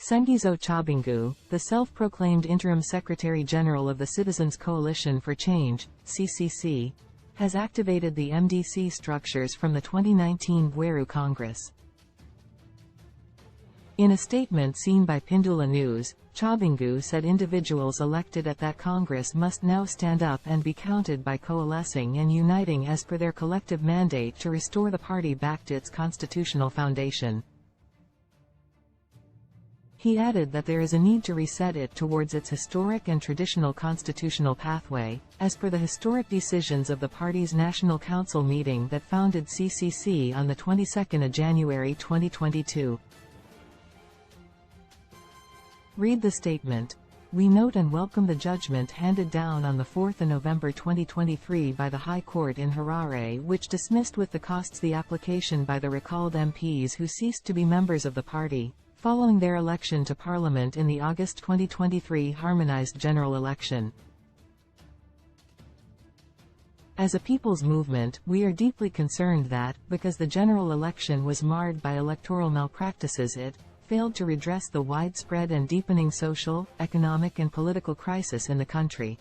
Sengizo Tshabangu, the self-proclaimed interim Secretary-General of the Citizens Coalition for Change, CCC, has activated the MDC structures from the 2019 Gweru Congress. In a statement seen by Pindula News, Tshabangu said individuals elected at that Congress must now stand up and be counted by coalescing and uniting as per their collective mandate to restore the party back to its constitutional foundation. He added that there is a need to reset it towards its historic and traditional constitutional pathway, as per the historic decisions of the party's National Council meeting that founded CCC on the 22nd of January 2022. Read the statement. We note and welcome the judgment handed down on the 4th of November 2023 by the High Court in Harare, which dismissed with the costs the application by the recalled MPs who ceased to be members of the party, following their election to Parliament in the August 2023 harmonized general election. As a people's movement, we are deeply concerned that, because the general election was marred by electoral malpractices, it failed to redress the widespread and deepening social, economic and political crisis in the country.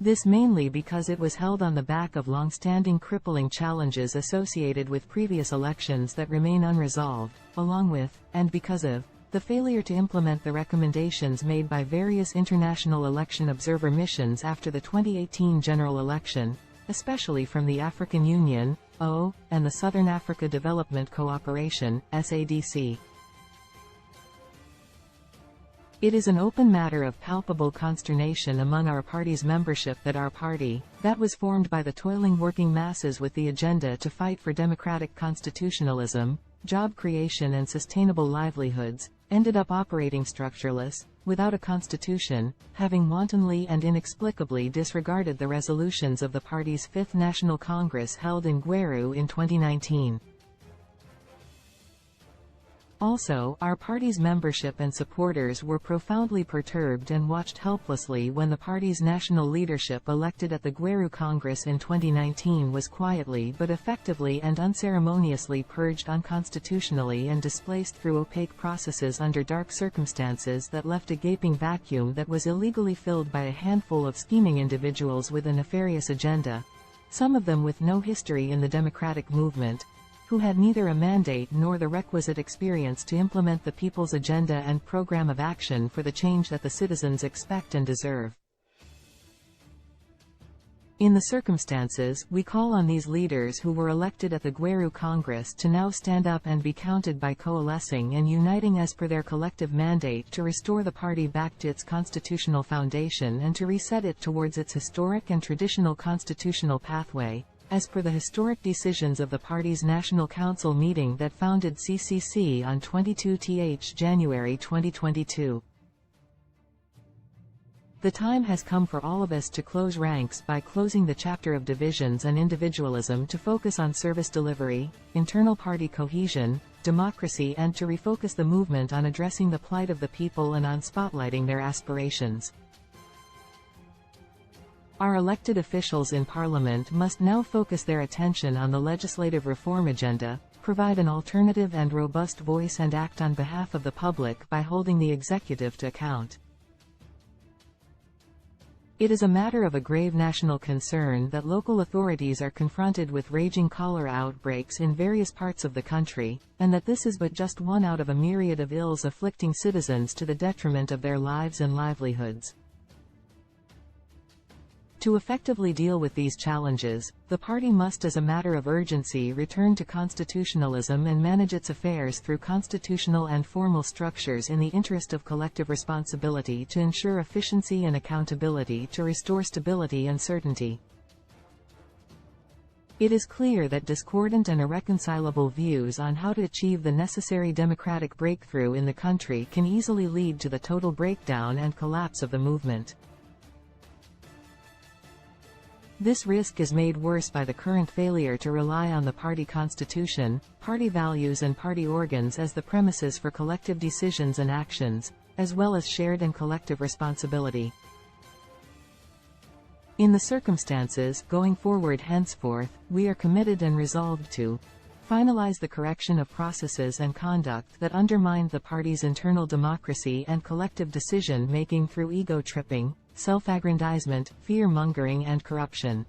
This mainly because it was held on the back of long-standing crippling challenges associated with previous elections that remain unresolved, along with, and because of, the failure to implement the recommendations made by various international election observer missions after the 2018 general election, especially from the African Union, (OAU), and the Southern Africa Development Cooperation, SADC. It is an open matter of palpable consternation among our party's membership that our party, that was formed by the toiling working masses with the agenda to fight for democratic constitutionalism, job creation and sustainable livelihoods, ended up operating structureless, without a constitution, having wantonly and inexplicably disregarded the resolutions of the party's 5th National Congress held in Gweru in 2019. Also, our party's membership and supporters were profoundly perturbed and watched helplessly when the party's national leadership elected at the Gweru Congress in 2019 was quietly but effectively and unceremoniously purged unconstitutionally and displaced through opaque processes under dark circumstances that left a gaping vacuum that was illegally filled by a handful of scheming individuals with a nefarious agenda, some of them with no history in the democratic movement, who had neither a mandate nor the requisite experience to implement the people's agenda and program of action for the change that the citizens expect and deserve. In the circumstances, we call on these leaders who were elected at the Gweru Congress to now stand up and be counted by coalescing and uniting as per their collective mandate to restore the party back to its constitutional foundation and to reset it towards its historic and traditional constitutional pathway, as per the historic decisions of the party's National Council meeting that founded CCC on 22th January 2022. The time has come for all of us to close ranks by closing the chapter of divisions and individualism to focus on service delivery, internal party cohesion, democracy, and to refocus the movement on addressing the plight of the people and on spotlighting their aspirations. Our elected officials in Parliament must now focus their attention on the legislative reform agenda, provide an alternative and robust voice and act on behalf of the public by holding the executive to account. It is a matter of a grave national concern that local authorities are confronted with raging cholera outbreaks in various parts of the country, and that this is but just one out of a myriad of ills afflicting citizens to the detriment of their lives and livelihoods. To effectively deal with these challenges, the party must as a matter of urgency return to constitutionalism and manage its affairs through constitutional and formal structures in the interest of collective responsibility to ensure efficiency and accountability to restore stability and certainty. It is clear that discordant and irreconcilable views on how to achieve the necessary democratic breakthrough in the country can easily lead to the total breakdown and collapse of the movement. This risk is made worse by the current failure to rely on the party constitution, party values and party organs as the premises for collective decisions and actions, as well as shared and collective responsibility. In the circumstances, going forward henceforth, we are committed and resolved to finalize the correction of processes and conduct that undermined the party's internal democracy and collective decision-making through ego-tripping, self-aggrandizement, fear-mongering and corruption.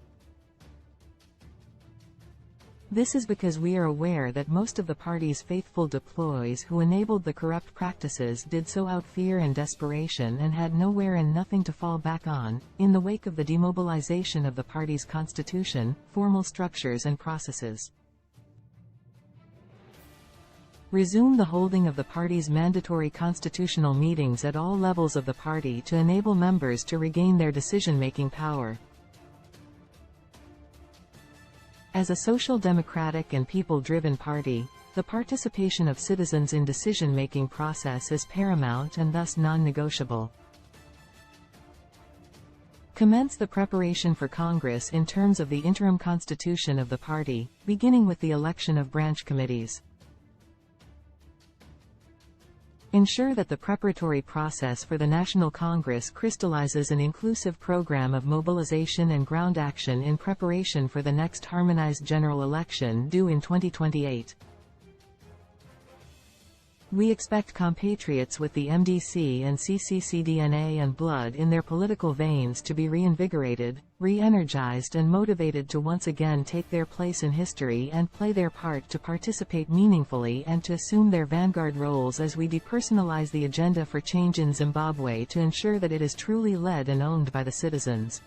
This is because we are aware that most of the party's faithful deploys who enabled the corrupt practices did so out fear and desperation and had nowhere and nothing to fall back on, in the wake of the demobilization of the party's constitution, formal structures and processes. Resume the holding of the party's mandatory constitutional meetings at all levels of the party to enable members to regain their decision-making power. As a social democratic and people-driven party, the participation of citizens in decision-making process is paramount and thus non-negotiable. Commence the preparation for Congress in terms of the interim constitution of the party, beginning with the election of branch committees. Ensure that the preparatory process for the National Congress crystallizes an inclusive program of mobilization and ground action in preparation for the next harmonized general election due in 2028. We expect compatriots with the MDC and CCC DNA and blood in their political veins to be reinvigorated, re-energized and motivated to once again take their place in history and play their part to participate meaningfully and to assume their vanguard roles as we depersonalize the agenda for change in Zimbabwe to ensure that it is truly led and owned by the citizens.